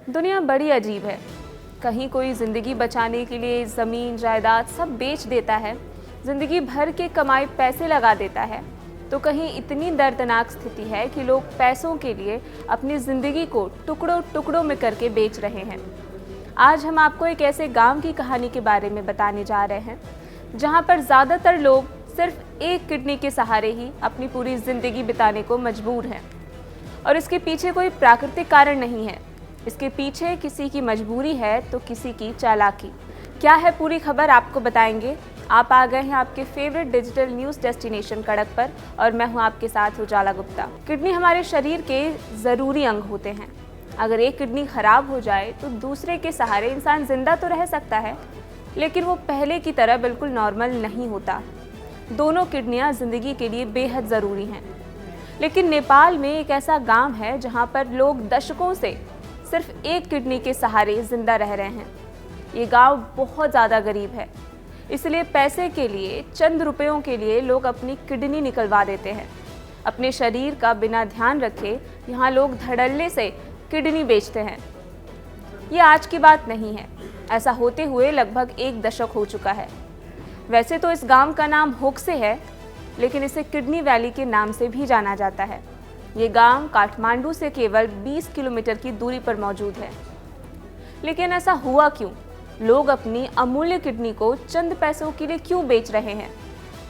दुनिया बड़ी अजीब है। कहीं कोई ज़िंदगी बचाने के लिए ज़मीन जायदाद सब बेच देता है, ज़िंदगी भर के कमाए पैसे लगा देता है, तो कहीं इतनी दर्दनाक स्थिति है कि लोग पैसों के लिए अपनी ज़िंदगी को टुकड़ों टुकड़ों में करके बेच रहे हैं। आज हम आपको एक ऐसे गांव की कहानी के बारे में बताने जा रहे हैं, जहां पर ज़्यादातर लोग सिर्फ एक किडनी के सहारे ही अपनी पूरी ज़िंदगी बिताने को मजबूर हैं। और इसके पीछे कोई प्राकृतिक कारण नहीं है, इसके पीछे किसी की मजबूरी है तो किसी की चालाकी। क्या है पूरी खबर आपको बताएंगे। आप आ गए हैं आपके फेवरेट डिजिटल न्यूज़ डेस्टिनेशन कड़क पर और मैं हूं आपके साथ उजाला गुप्ता। किडनी हमारे शरीर के ज़रूरी अंग होते हैं। अगर एक किडनी खराब हो जाए तो दूसरे के सहारे इंसान जिंदा तो रह सकता है, लेकिन वो पहले की तरह बिल्कुल नॉर्मल नहीं होता। दोनों किडनियाँ ज़िंदगी के लिए बेहद ज़रूरी हैं। लेकिन नेपाल में एक ऐसा गांव है जहां पर लोग दशकों से सिर्फ एक किडनी के सहारे जिंदा रह रहे हैं। ये गांव बहुत ज़्यादा गरीब है, इसलिए पैसे के लिए, चंद रुपयों के लिए लोग अपनी किडनी निकलवा देते हैं। अपने शरीर का बिना ध्यान रखे यहाँ लोग धड़ल्ले से किडनी बेचते हैं। ये आज की बात नहीं है, ऐसा होते हुए लगभग 1 दशक हो चुका है। वैसे तो इस गांव का नाम होक्से है, लेकिन इसे किडनी वैली के नाम से भी जाना जाता है। ये गांव काठमांडू से केवल 20 किलोमीटर की दूरी पर मौजूद है। लेकिन ऐसा हुआ क्यों? लोग अपनी अमूल्य किडनी को चंद पैसों के लिए क्यों बेच रहे हैं?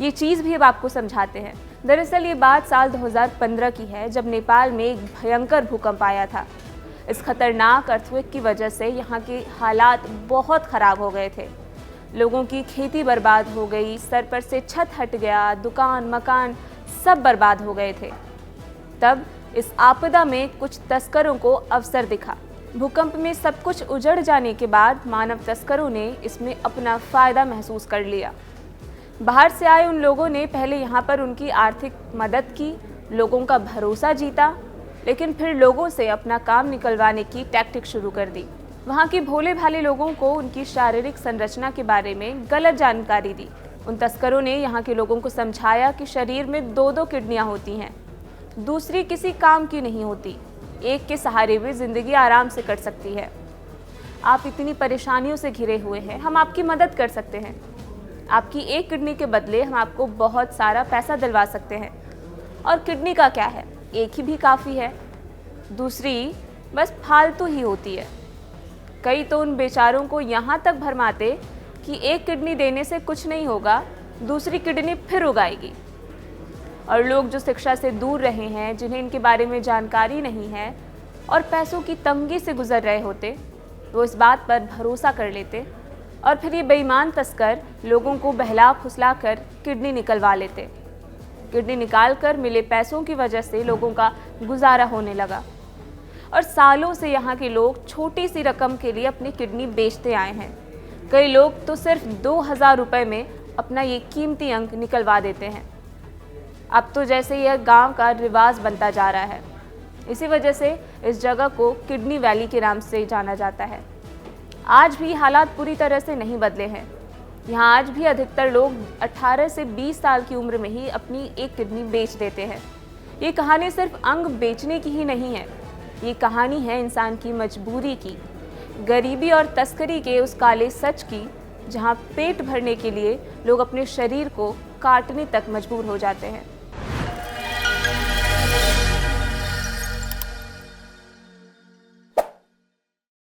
ये चीज़ भी अब आपको समझाते हैं। दरअसल ये बात साल 2015 की है, जब नेपाल में एक भयंकर भूकंप आया था। इस खतरनाक अर्थक्वेक की वजह से यहाँ के हालात बहुत ख़राब हो गए थे। लोगों की खेती बर्बाद हो गई, सर पर से छत हट गया, दुकान मकान सब बर्बाद हो गए थे। तब इस आपदा में कुछ तस्करों को अवसर दिखा। भूकंप में सब कुछ उजड़ जाने के बाद मानव तस्करों ने इसमें अपना फ़ायदा महसूस कर लिया। बाहर से आए उन लोगों ने पहले यहाँ पर उनकी आर्थिक मदद की, लोगों का भरोसा जीता, लेकिन फिर लोगों से अपना काम निकलवाने की टैक्टिक शुरू कर दी। वहाँ के भोले भाले लोगों को उनकी शारीरिक संरचना के बारे में गलत जानकारी दी। उन तस्करों ने यहाँ के लोगों को समझाया कि शरीर में 2-2 किडनियाँ होती हैं, दूसरी किसी काम की नहीं होती, एक के सहारे भी जिंदगी आराम से कट सकती है। आप इतनी परेशानियों से घिरे हुए हैं, हम आपकी मदद कर सकते हैं। आपकी एक किडनी के बदले हम आपको बहुत सारा पैसा दिलवा सकते हैं। और किडनी का क्या है, एक ही भी काफ़ी है, दूसरी बस फालतू ही होती है। कई तो उन बेचारों को यहाँ तक भरमाते कि एक किडनी देने से कुछ नहीं होगा, दूसरी किडनी फिर उगाएगी। और लोग जो शिक्षा से दूर रहे हैं, जिन्हें इनके बारे में जानकारी नहीं है और पैसों की तंगी से गुजर रहे होते, वो इस बात पर भरोसा कर लेते और फिर ये बेईमान तस्कर लोगों को बहला फुसला कर किडनी निकलवा लेते। किडनी निकाल कर मिले पैसों की वजह से लोगों का गुजारा होने लगा और सालों से यहाँ के लोग छोटी सी रकम के लिए अपनी किडनी बेचते आए हैं। कई लोग तो सिर्फ 2000 रुपये में अपना ये कीमती अंग निकलवा देते हैं। अब तो जैसे यह गांव का रिवाज बनता जा रहा है, इसी वजह से इस जगह को किडनी वैली के नाम से जाना जाता है। आज भी हालात पूरी तरह से नहीं बदले हैं। यहाँ आज भी अधिकतर लोग 18 से 20 साल की उम्र में ही अपनी एक किडनी बेच देते हैं। ये कहानी सिर्फ अंग बेचने की ही नहीं है, ये कहानी है इंसान की मजबूरी की, गरीबी और तस्करी के उस काले सच की, जहाँ पेट भरने के लिए लोग अपने शरीर को काटने तक मजबूर हो जाते हैं।